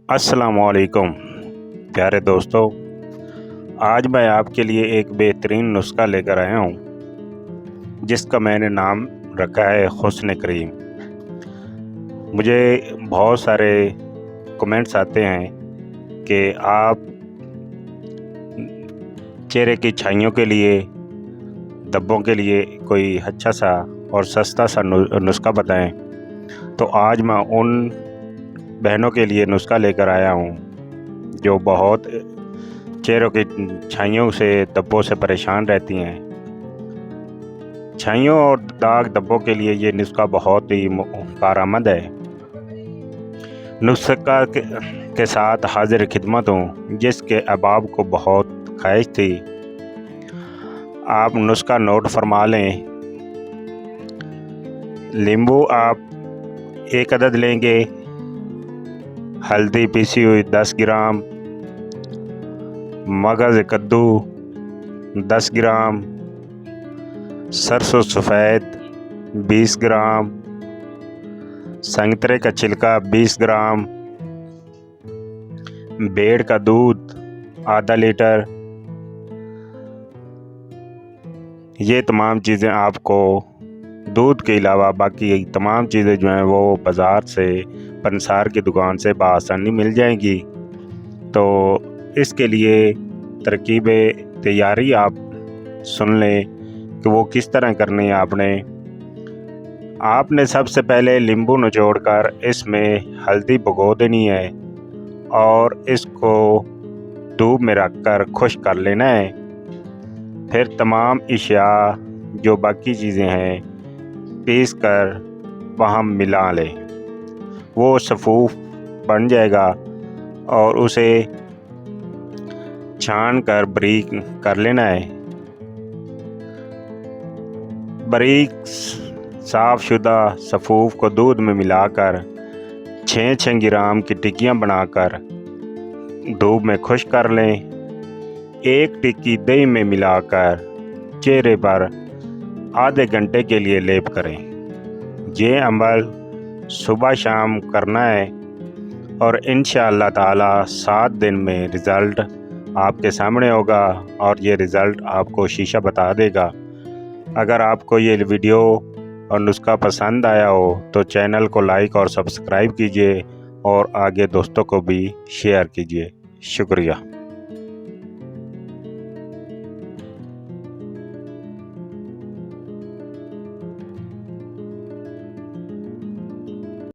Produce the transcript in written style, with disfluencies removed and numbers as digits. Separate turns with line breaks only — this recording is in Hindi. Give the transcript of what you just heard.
अस्सलामुअलैकुम प्यारे दोस्तों, आज मैं आपके लिए एक बेहतरीन नुस्खा लेकर आया हूँ जिसका मैंने नाम रखा है हुस्न करीम। मुझे बहुत सारे कमेंट्स आते हैं कि आप चेहरे की छाइयों के लिए, धब्बों के लिए कोई अच्छा सा और सस्ता सा नुस्खा बताएं। तो आज मैं उन बहनों के लिए नुस्खा लेकर आया हूँ जो बहुत चेहरों की छाइयों से, धब्बों से परेशान रहती हैं। छाइयों और दाग धब्बों के लिए ये नुस्खा बहुत ही कारआमद है। नुस्खा के साथ हाजिर खिदमत हूँ जिसके अहबाब को बहुत ख्वाहिश थी। आप नुस्खा नोट फरमा लें। नींबू आप 1 अदद लेंगे, हल्दी पीसी हुई 10 ग्राम, मगज़ कद्दू 10 ग्राम, सरसों सफ़ेद 20 ग्राम, संतरे का छिलका 20 ग्राम, भेड़ का दूध आधा लीटर। ये तमाम चीज़ें आपको दूध के अलावा बाकी तमाम चीज़ें जो हैं वो बाज़ार से, पंसार की दुकान से बआसानी मिल जाएंगी। तो इसके लिए तरकीब तैयारी आप सुन लें कि वो किस तरह करनी है। आपने सबसे पहले नींबू निचोड़कर इसमें हल्दी भिगो देनी है और इसको धूप में रखकर खुश्क कर लेना है। फिर तमाम इशिया जो बाकी चीज़ें हैं पीस कर वहाँ मिला लें। वो सफ़ूफ बन जाएगा और उसे छान कर बारीक कर लेना है। बारीक साफ़ शुदा सफ़ूफ को दूध में मिलाकर 6 ग्राम की टिक्कियाँ बनाकर धूप में खुश्क कर लें। 1 टिक्की दही में मिलाकर चेहरे पर आधे घंटे के लिए लेप करें। ये अमल सुबह शाम करना है और इंशाअल्लाह ताला 7 दिन में रिज़ल्ट आपके सामने होगा और ये रिज़ल्ट आपको शीशा बता देगा। अगर आपको ये वीडियो और नुस्खा पसंद आया हो तो चैनल को लाइक और सब्सक्राइब कीजिए और आगे दोस्तों को भी शेयर कीजिए। शुक्रिया।